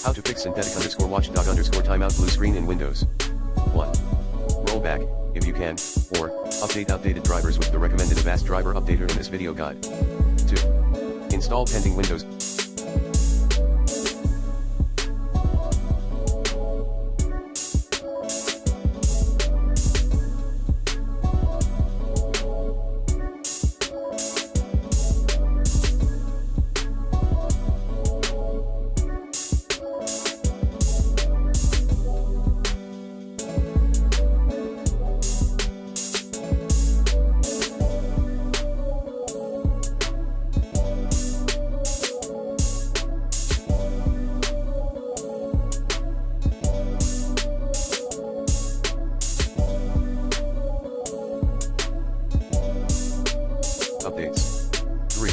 How to fix synthetic _watchdog _timeout blue screen in Windows. 1. Roll back, if you can, or update outdated drivers with the recommended Avast driver updater in this video guide. 2. Install pending Windows. Updates. 3.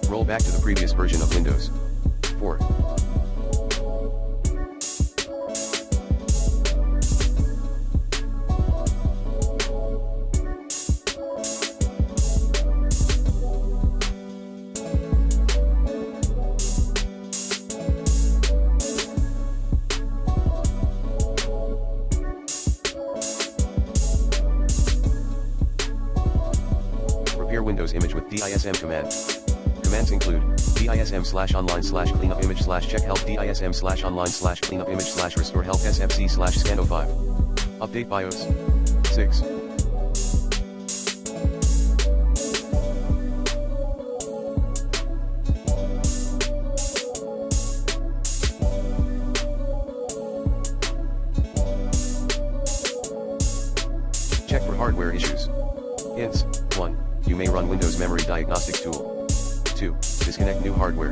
Roll back to the previous version of Windows. 4. Repair Windows image with DISM command. Commands include DISM/online/cleanup image /check help DISM/online/cleanup image /restore help SFC/scan05. Update BIOS. 6. Check for hardware issues. Hints. 1. You may run Windows Memory Diagnostic Tool. 2. Disconnect new hardware.